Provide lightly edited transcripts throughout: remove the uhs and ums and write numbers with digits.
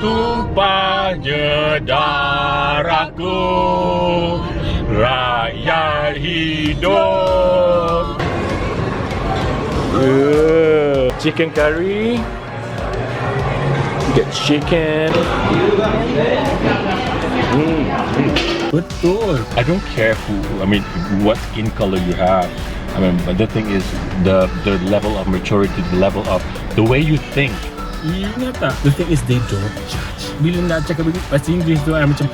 Tumpahnya darahku, rakyat hidup. Chicken curry. Get chicken. Betul. I don't care what skin color you have. But the thing is the level of maturity, the level of the way you think. Ingat tak? The thing is they don't judge. Bila nak cakap bahasa Inggeris tu, I macam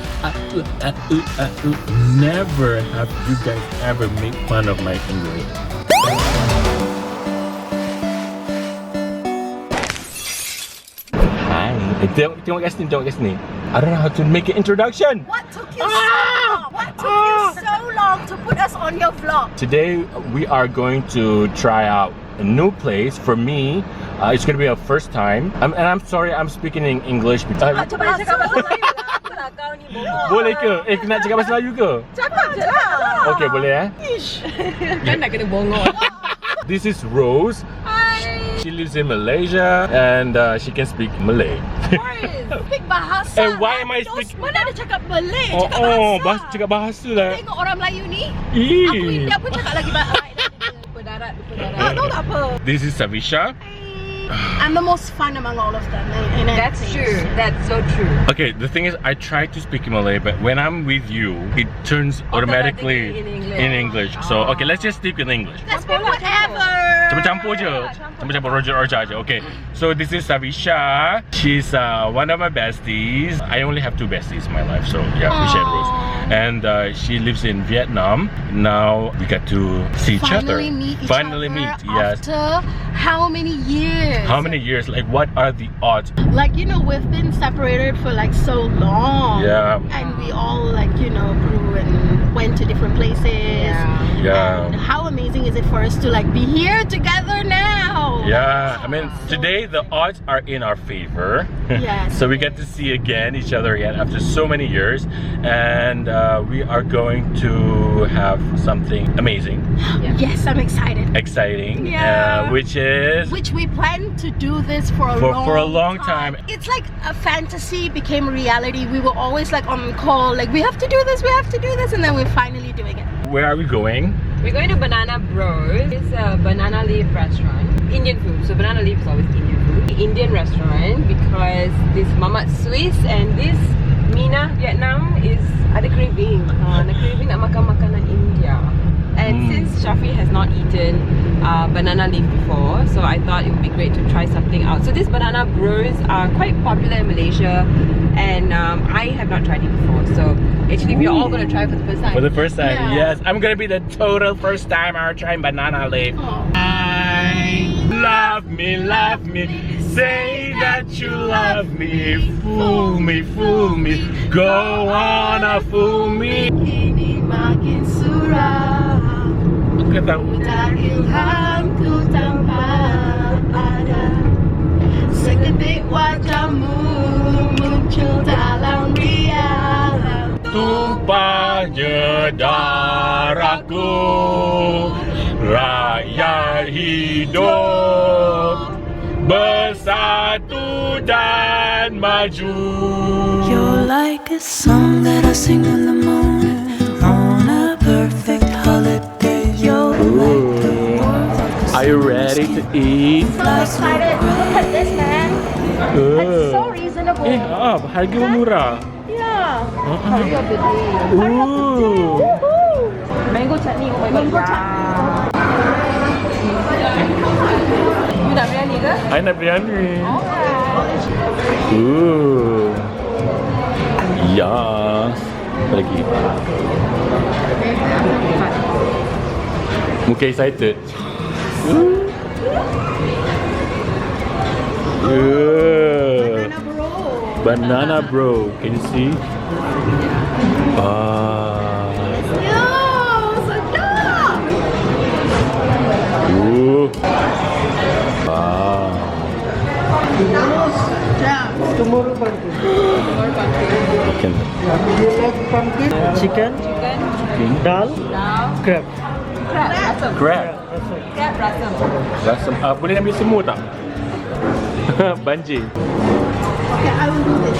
never have you guys ever make fun of my English. Hi. Tengok kat sini. I don't know how to make an introduction. What took you so long? What took you so long to put us on your vlog? Today we are going to try out a new place for me. It's going to be our first time. And I'm sorry I'm speaking in English. Coba cakap bahasa Melayu lah. Kau ni bohong. Boleh ke? Nak cakap bahasa Melayu ke? Cakap je lah. Okay, boleh Kan nak kena bongol. This is Rose. Hi. She lives in Malaysia and she can speak Malay. Speak bahasa. And why am I speaking? Mana ada cakap Malay? Cakap bahasa lah. Tengok orang Melayu ni. Ih. Aku India pun cakap lagi bahasa. Lupa darat. Tahu tak apa? This is Savisha. I'm the most fun among all of them. That's true. That's so true. Okay, the thing is, I try to speak Malay, but when I'm with you, it turns automatically in English. So, okay, let's just speak in English. Let's speak whatever. Campur je. Roger je. Okay, so this is Savisha. She's one of my besties. I only have 2 besties in my life, so yeah, we share Rose. And she lives in Vietnam. Now we got to see each other. Finally meet each other. Yes. After how many years? How many years? Like, what are the odds? Like, we've been separated for like so long. Yeah. And we all grew and went to different places. Yeah. And how amazing is it for us to be here together now? Yeah. Today the odds are in our favor. Yes. So we get to see each other again after so many years, and we are going to have something amazing. Yes, I'm excited. Exciting. Yeah. Which we plan to do this for a long time. It's like a fantasy became reality. We were always on call, we have to do this, and then we're finally doing it. Where are we going? We're going to Banana Bros. It's a banana leaf restaurant. Indian food. So banana leaf is always Indian food. Indian restaurant because this Mamat Swiss and this Mina Vietnam is ada craving. Ada craving nak makan makanan India. And since Schaffery has not eaten banana leaf before, so I thought it would be great to try something out. So these Banana Bros are quite popular in Malaysia, and I have not tried it before. So actually, we're all going to try for the first time. For the first time, Yeah. yes. I'm gonna be the total first timer trying banana leaf. I love me, say that you love me, fool me, go on, fool me. Ini makin suram. Dan ilhamku tanpa ada. Seketik wajahmu muncul dalam rialan. Tumpahnya darahku, rakyat hidup bersatu dan maju. You're like a song that I sing in the morning on a perfect holiday. You're like the warmth of the Are you ready to eat? So excited! Look at this, man. It's so reasonable. Harga murah. Yeah. Curry of the day. Ooh. Mango chutney. Oh my god. Mango chutney. You nak biryani ke? I nak biryani. Okay. Ooh. Yes. Apa lagi? Muka excited. Banana bro. Can you see? Tomorrow pumpkin. Can. You like pumpkin? Chicken? Dal? Crab? Crab. Crab rasam. Rasam. Boleh ambil semua tak? Banjir. Okay, I will do this.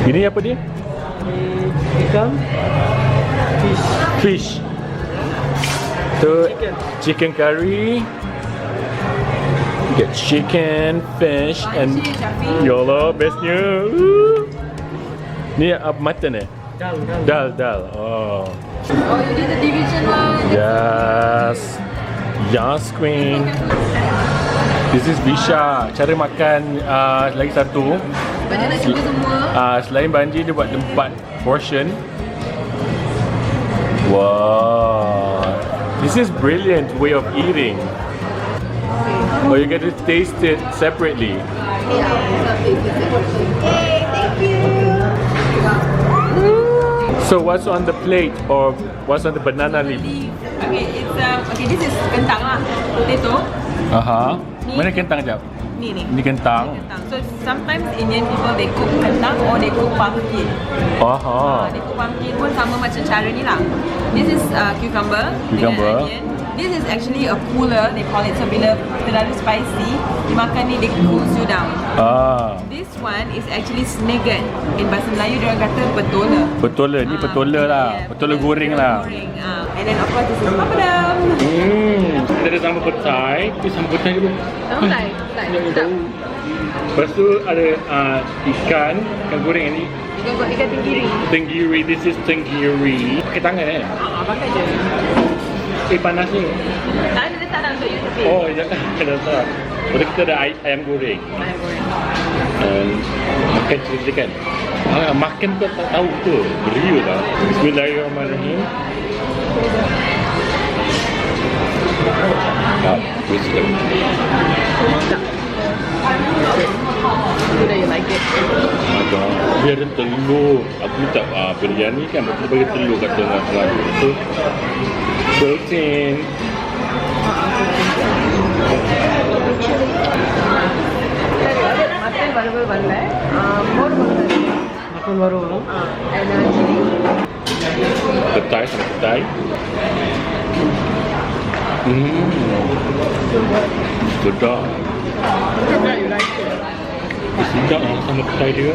Ini apa dia? Ikan. Fish. Fish. Tu chicken curry. Get chicken, fish, and YOLO bestnya. Ni apa mutton eh? Dal. Oh. Oh, you did the division one. Yes. Yes, queen. This is Visha. Cara makan lagi satu. Banyak nak cuba semua. Selain banjir, dia buat 4 portion. Wow. This is brilliant way of eating. Or you get to taste it separately. So what's on the plate or what's on the banana leaf? Okay, it's this is kentang lah, potato. Mana kentang jap? Ni. Ni kentang. So sometimes Indian people they cook kentang or they cook pumpkin. They cook pumpkin pun sama macam cara ni lah. This is cucumber. Dengan onion. This is actually a cooler, they call it. So bila terlalu spicy, dimakan ni they cools you down. This one is actually snagged. In bahasa Melayu dia orang kata petola. Petola, ni petola lah. Petola goreng lah. And then of course this is papadam. Kita ada sambal petai. Ini sambal petai dulu. Sambal petai. Lepas tu ada ikan goreng ni. Ikan tenggiri. Tenggiri, this is tenggiri. Pakai tangan eh? Pakai je. Panas ni. Tak ada letak dalam tu ya. Oh, jangan kena letak. Lepas kita ada ayam goreng. Makan cerita kan. Makan tu tak tahu tu. Beria lah. Bismillahirrahmanirrahim. Wisdom. You like it? Dia ada telur. Aku minta biryani kan, betul bagi telur kat tengah-tengah. So, protein. Mutton baru வரல. மோர் கொடுத்தாரு. Mutton baru. And chili. Petai sama petai. Sedap. You like it? Sedap sama petai dia.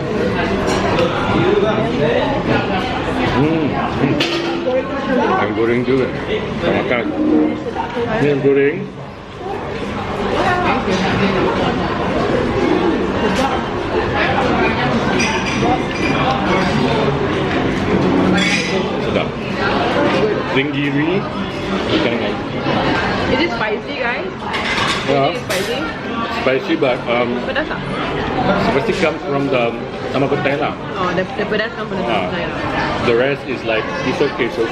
Ayam goreng juga. Makan. Ni ayam goreng. Sedap. Tenggiri. Ikan dengan. Is it spicy, guys? Yeah. Is it spicy? Spicy but Pedas tak? spicy comes from the sama petai lah. Oh, the pedas come from the pedas lah. The rest is like it's okay so.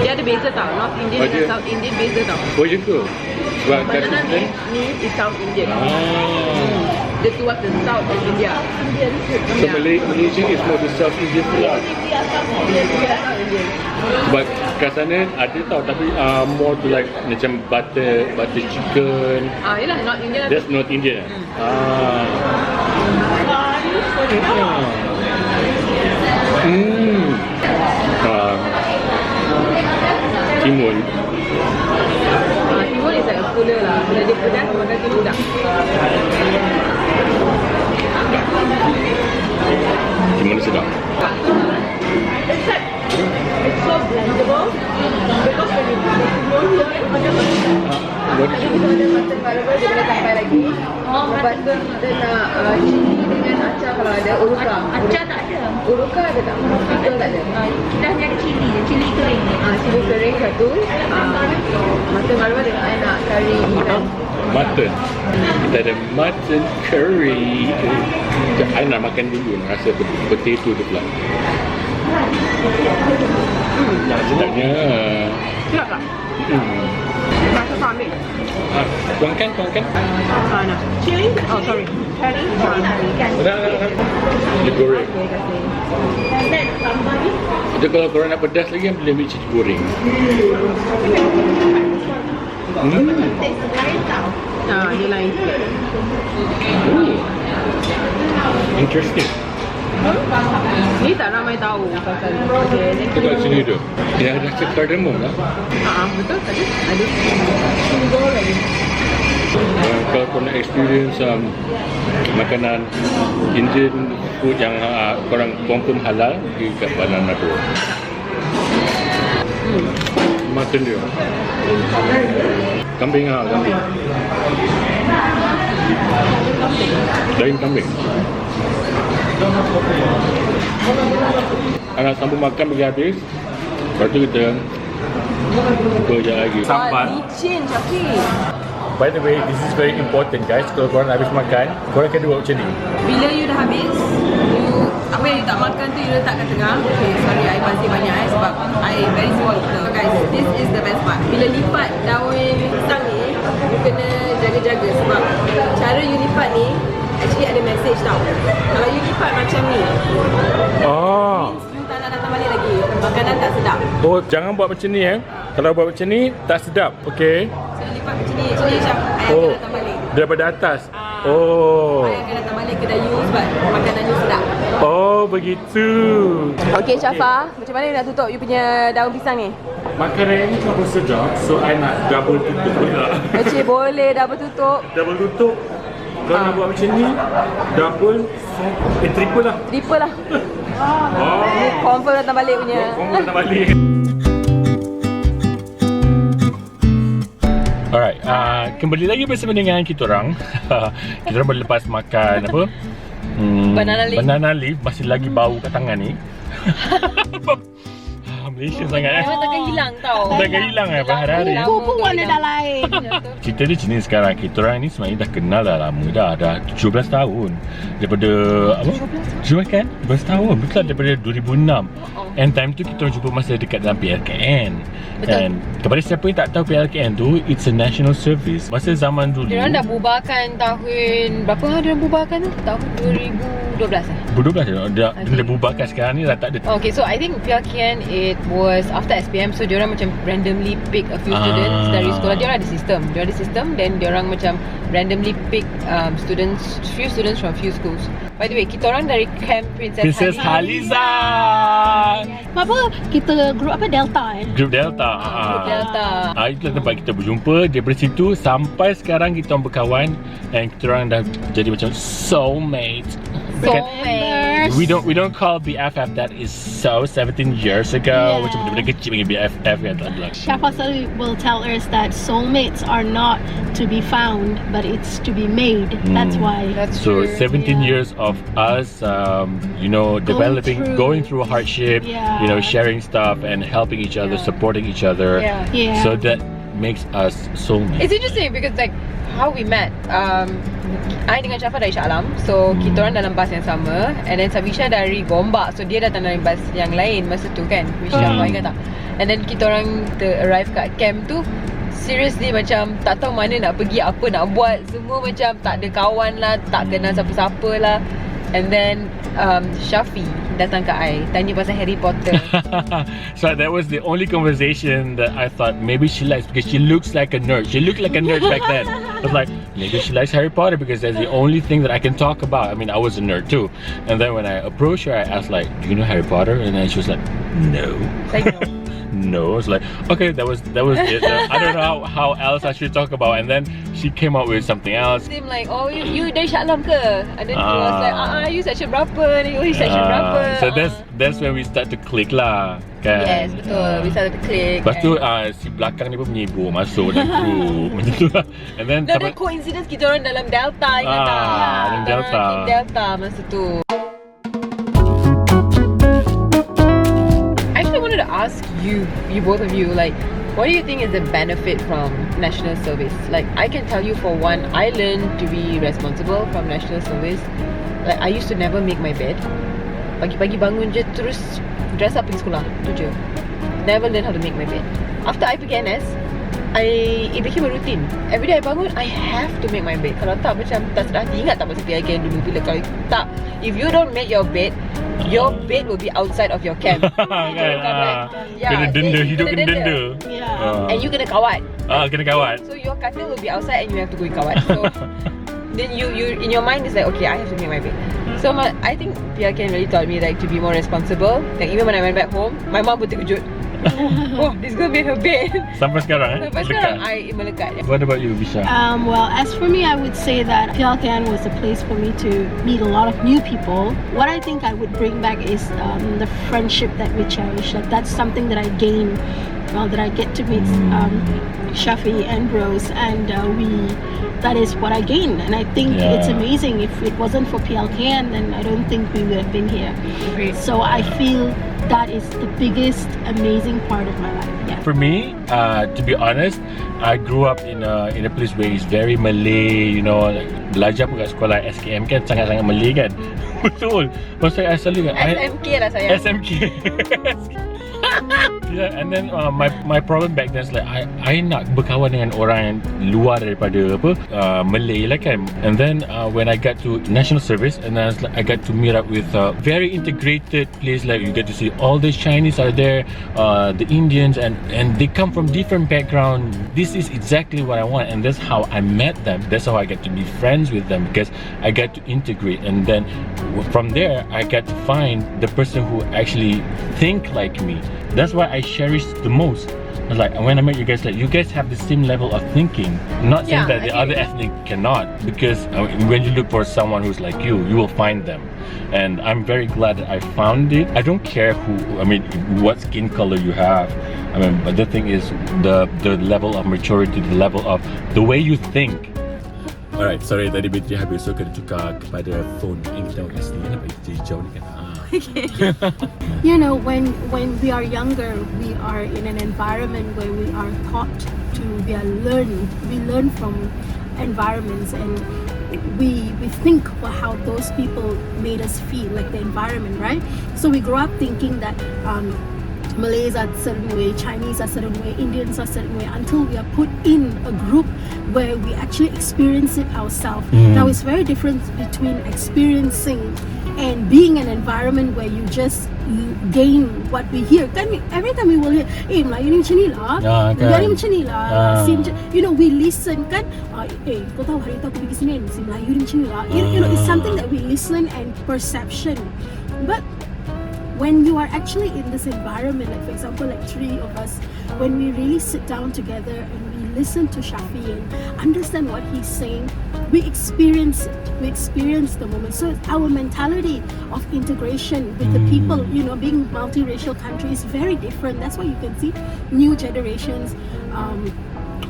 Dia ada beza tau, North Indian dengan South Indian beza tau. Oh ya ke? Sebab kat Banana sini. leaf is South Indian. Dia towards the South of India. So Malaysia is more the South Indian food lah. Sebab kat sana ada tau tapi more to like macam butter chicken. Yelah, North Indian. That's North Indian. Timun. Timun is like a cooler lah. Bila dia pedas, makan timun dah. Timun ni sedap. It's so blendable because when you put timun, ada mutton variable dia boleh sampai lagi. Lepas tu kita nak chili dengan acar kalau ada. Uruka. Acar tak ada. Uruka ada tak? Pickle tak ada. Kita hanya ada cili kering. Cili kering satu. Mutton variable dengan I nak kari ikan. Mutton. Kita ada mutton curry. I nak makan dulu, nak rasa potato tu pula. Sedapnya. Sedap tak? Rasa tak ambil. Tuangkan. Nak. Chili? Oh, sorry. Curry? Dah. Dia goreng. Dia kalau korang nak pedas lagi, boleh ambil cili goreng. Dia lain. Interesting. Ni tak ramai tahu pasal. Kita kat sini tu. Dia ada rasa cardamom lah. Betul, ada. goreng. Kalau kau nak experience makanan Indian food yang korang confirm halal di kat Banana Road. Makan dia. Kambing kambing. Lain kambing. Anak sambung makan pergi habis. Lepas tu kita buka je lagi. Sambal. Licin, Schaffy. By the way, this is very important guys. Kalau korang habis makan, korang kena buat macam ni. Bila you dah habis, apa yang you tak makan tu you letak kat tengah. Okay, sorry, I masih banyak sebab I very small. So guys, this is the best part. Bila lipat daun pisang ni, you kena jaga-jaga sebab cara you lipat ni actually ada message tau. Kalau you lipat macam ni, Oh. means you tak nak datang balik lagi. Makanan tak sedap. Oh, jangan buat macam ni Kalau buat macam ni, tak sedap. Okay. So lipat macam ni, actually macam I akan datang balik. Daripada atas. Oh. I akan datang balik kedai you sebab makanan you sedap. Oh, begitu. Okay, Schafa, macam mana you nak tutup you punya daun pisang ni? Makanan ini terlalu sedap, so I nak double tutup pula. Cik boleh double tutup. Double tutup. Kalau nak buat macam ni, double, triple lah. Triple lah. Oh. Confirm datang balik punya. Confirm datang balik. Alright, kembali lagi bersama dengan kita orang. Kita orang berlepas makan apa? Banana leaf masih lagi bau kat tangan ni. Malaysia sangat Memang takkan hilang tau. Takkan hilang berhari-hari. Aku pun warna dah lain. Cerita dia macam ni sekarang. Kita orang ni sebenarnya dah kenal dah lama dah 17 tahun. Daripada apa? 17 kan? 17 tahun. Betul daripada 2006. And time tu kita orang jumpa masa dekat dalam PLKN. Betul. And kepada siapa yang tak tahu PLKN tu, it's a national service. Masa zaman dulu. Diorang dah bubarkan tahun berapa diorang bubarkan tu? Tahun 2012 eh? 2012 dah bubarkan. Sekarang ni dah tak ada. Okay, so I think PLKN it was after SPM, so diorang macam randomly pick a few students dari sekolah. Diorang ada sistem, then diorang macam randomly pick few students from few schools. By the way, kita orang dari camp Princess Haliza. Apa? Kita group apa? Delta Grup Delta. Grup Delta. Itulah tempat kita berjumpa. Daripada situ sampai sekarang kita orang berkawan, and kita orang dah jadi macam soulmates. Soulmates. We don't call BFF that is so 17 years ago. Yeah. Macam benda kecil panggil BFF kan tak ada. Shafa will tell us that soulmates are not to be found, but it's to be made. That's why. That's So true. 17 years of us, developing, going through hardship, Yeah. sharing stuff and helping each other, supporting each other. Yeah. So that makes us soulmates. It's interesting because like how we met. I dengan Schafa dari Shah Alam. So kita orang dalam bas yang sama. And then Savisha dari Gombak. So dia datang dari bas yang lain masa tu kan, which Schafa ingat tak? And then kita orang arrive kat camp tu, seriously macam tak tahu mana nak pergi, apa nak buat. Semua macam tak ada kawan lah, tak kenal siapa-siapa lah. And then Schaffy datang kat I, tanya pasal Harry Potter. So that was the only conversation that I thought maybe she likes, because she looks like a nerd. She looked like a nerd back then. I was like, maybe she likes Harry Potter because that's the only thing that I can talk about. I mean, I was a nerd too. And then when I approached her, I asked like, do you know Harry Potter? And then she was like, no. Like, no. No. I was like, okay, that was it. I don't know how else I should talk about. And then she came up with something else. Seem like, oh, you dari Shah Alam ke? And then he was like, you section berapa? And you section berapa? So that's when we start to click lah, kan? Yes, betul. We started to click. Lepas tu si belakang ni pun menyibuk masuk dalam group macam tu lah. And then Ada coincidence kita orang dalam Delta, ingat tak? dalam Kita Delta. orang team Delta masa tu. I actually wanted to ask you both of you, like, what do you think is the benefit from national service? Like, I can tell you for one, I learned to be responsible from national service. Like, I used to never make my bed. Pagi-pagi bangun je terus dress up pergi sekolah. Tu je. Never learn how to make my bed. After I pergi NS, it became a routine. Every day I bangun, I have to make my bed. Kalau tak macam tak sedar hati. Ingat tak masa PIK dulu bila kalau tak, if you don't make your bed will be outside of your camp. Kena denda, hidup kena denda. Yeah. And you kena kawat. Kena kawat. So your katil will be outside and you have to go kawat. So then you in your mind is like, okay, I have to make my bed. So I think PLK really taught me like to be more responsible. Like even when I went back home, my mom pun terkejut. Oh, it's gonna be her bed. Sampai sekarang Sampai sekarang I melekat. What about you, Visha? Well, as for me, I would say that Penampakan was a place for me to meet a lot of new people. What I think I would bring back is the friendship that we cherish. Like that's something that I gain, that I get to meet Schaffery and Rose, and that is what I gain. And I think it's amazing. If it wasn't for Penampakan, then I don't think we would have been here. Great. So I feel that is the biggest amazing part of my life. Yeah. For me, to be honest, I grew up in a place where it's very Malay, you know, like belajar pun kat sekolah SKM kan sangat-sangat Malay kan. Betul. Maksud saya selalu kan SMK lah sayang. SMK. Yeah, and then my problem back then is like I nak berkawan dengan orang yang luar daripada Malay lah kan. And then when I got to national service, and then I got to meet up with a very integrated place. Like you get to see all the Chinese are there, the Indians, and they come from different background. This is exactly what I want, and that's how I met them. That's how I get to be friends with them, because I got to integrate. And then from there I got to find the person who actually think like me. That's why I cherish the most. It's like when I met you guys, like you guys have the same level of thinking. I'm not saying that the other ethnic cannot, because when you look for someone who's like you will find them. And I'm very glad that I found it. I don't care what skin color you have. But the thing is the level of maturity, the level of the way you think. Alright, sorry tadi bateri habis, so kena tukar kepada phone. Ini kita nak sini nak bateri jauh ni kan. You know, when we are younger, we are in an environment where we are taught to, we learn from environments, and we think about how those people made us feel, like the environment, right? So we grow up thinking that Malays are a certain way, Chinese are a certain way, Indians are a certain way, until we are put in a group where we actually experience it ourselves. Now it's very different between experiencing and being in an environment where you just gain what we hear. Every time we will hear, Melayu ni macam ni lah, Melayu ni macam ni lah, you know, we listen kan, kau tahu hari tu aku pergi sini, si Melayu ni macam ni lah. You know, it's something that we listen and perception. But when you are actually in this environment, like for example, like three of us, when we really sit down together and we listen to Schaffery and understand what he's saying, we experience it. We experience the moment. So our mentality of integration with the people, you know, being multiracial country is very different. That's why you can see new generations.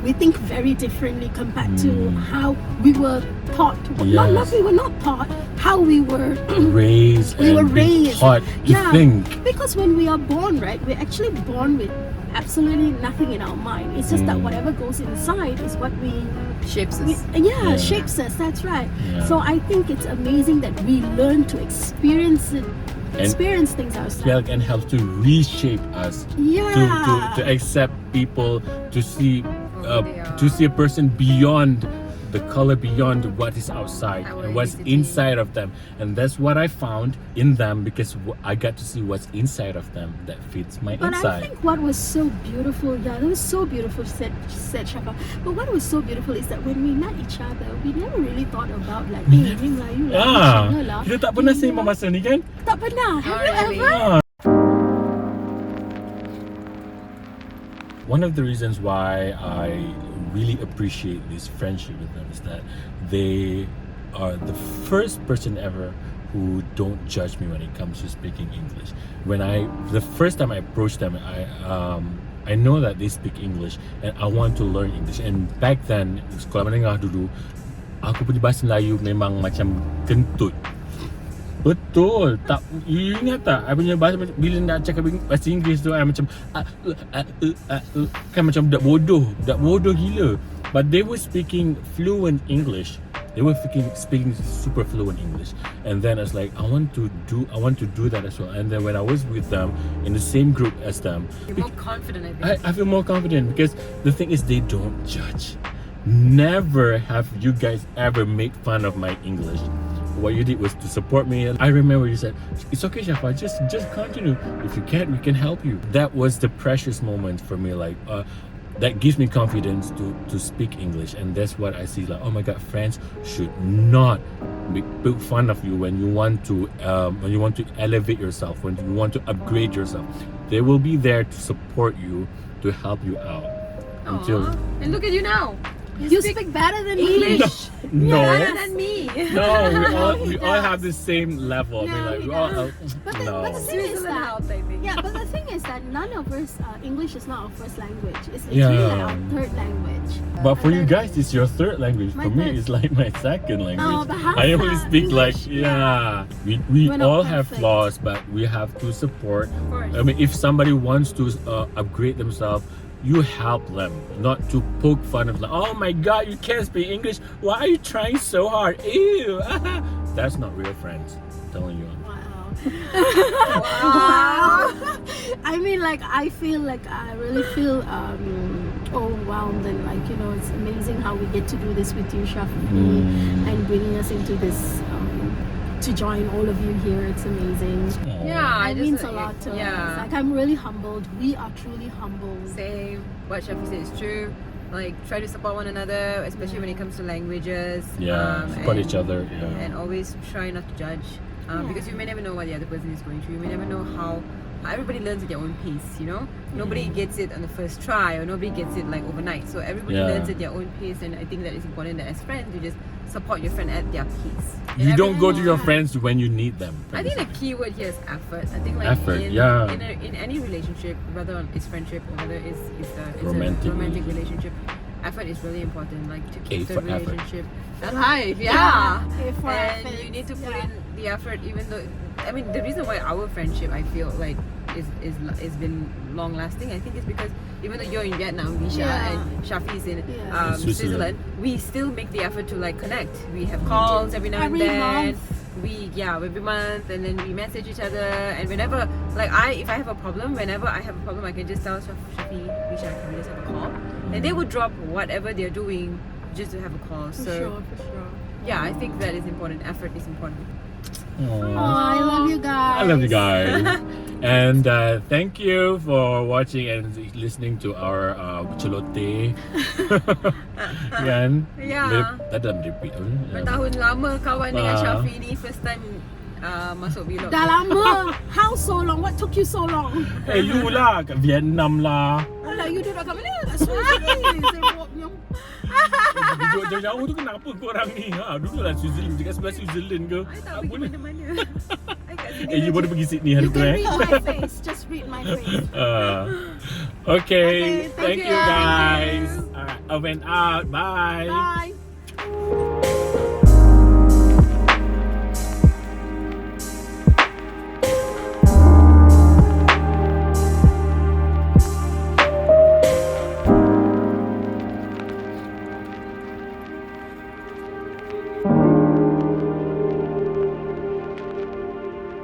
We think very differently compared to how we were taught. Not we were not taught, how we were raised. We were raised, taught to think. Because when we are born, right, we're actually born with absolutely nothing in our mind. It's just that whatever goes inside is what shapes us. Shapes us. That's right. So I think it's amazing that we learn to experience it. Experience things ourselves. And helps to reshape us. To accept people, to see a person beyond the color, beyond what is outside and what's inside of them. And that's what I found in them, because I got to see what's inside of them that fits my inside. But I think what was so beautiful, that was so beautiful, said Shaka. But what was so beautiful is that when we met each other, we never really thought about like, ni Melayu lah, kita tak pernah sembang masa ni kan? Tak pernah. Have you ever? One of the reasons why I really appreciate this friendship with them is that they are the first person ever who don't judge me when it comes to speaking English. The first time I approached them, I know that they speak English and I want to learn English. And back then, sekolah menengah dulu, aku punya bahasa Melayu memang macam kentut. Betul. Tak, you ingat tak? I punya bahasa bila nak cakap bahasa Inggeris tu, I macam kan macam budak bodoh gila. But they were speaking fluent English. They were speaking super fluent English. And then I was like, I want to do that as well. And then when I was with them in the same group as them, you're more confident, I think. I feel more confident, because the thing is they don't judge. Never have you guys ever made fun of my English. What you did was to support me. I remember you said, it's okay, Shafa, just continue. If you can't, we can help you. That was the precious moment for me. Like that gives me confidence to speak English. And that's what I see, like, oh my god, friends should not make fun of you when you want to elevate yourself, when you want to upgrade yourself. they will be there to support you, to help you out. Until And look at you now. You speak better than English. no, Better than me. no, we all does. have the same level. I mean, No, like he we all does. But the no. thing is Switzerland that helped, I think. yeah, but the thing is that none of us English is not our first language. It's Yeah. really like our third language. But for And you then- guys, it's your third language. My For me, third. it's like my second language. but how I only far? speak like English, yeah. We We're not all have perfect. flaws, but we have to support. Of course. I mean, if somebody wants to upgrade themselves, you help them, not to poke fun of like, oh my God, you can't speak English. Why are you trying so hard? Ew. That's not real friends. I'm telling you. Wow. I mean, like, I feel like I really feel overwhelmed, and like, you know, it's amazing how we get to do this with you, Schaffery, and bringing us into this to join all of you here. It's amazing. Yeah, It means a lot to us. Like, I'm really humbled. We are truly humbled. Same. What Schaffery said is true. Like, try to support one another, especially when it comes to languages. Support each other. Yeah. And always try not to judge. Because you may never know what the other person is going through. You may never know how everybody learns at their own pace, you know? Nobody gets it on the first try, or nobody gets it like overnight. So everybody learns at their own pace, and I think that is important that as friends you just support your friend at their pace. You And don't go to everything- your friends when you need them. I think the key word here is effort. I think like Effort, in, yeah. in any relationship, whether it's friendship or whether it's a Romantic romantic relationship, effort is really important. Like to keep A the for effort. relationship alive. Yeah. A for And effort, you need to put yeah. in the effort, even though I mean the reason why our friendship I feel like is been long lasting. I think is because even though you're in Vietnam, Visha, Yeah. and Shafi is in Yeah. Switzerland, we still make the effort to like connect. We have calls every now and Every then. month. Every month, and then we message each other. And whenever, like if I have a problem, I can just tell Shafi, Visha, can we just have a call? And they would drop whatever they're doing just to have a call. For So sure. yeah, I think that is important. Effort is important. Oh, I love you guys. I love you guys. And thank you for watching and listening to our celote. Kan? Yeah. Tak dalam repeat. Bertahun lama kawan dengan Ah. Shafi ni, first time masuk vlog. Dah lama. How so long? What took you so long? You lah kat Vietnam lah. Alah, you duduk kat mana? Kat Switzerland. Sibuknya. Duduk jauh-jauh tu kenapa korang ni? Duduklah Switzerland, dekat sebelah Switzerland ke? I tak pergi mana-mana. I kat sini You je. boleh pergi Sydney hari You tu can read my face. Just read my face. Okay, Okay, thank thank you you. guys. Alright, I went out. Bye. Bye.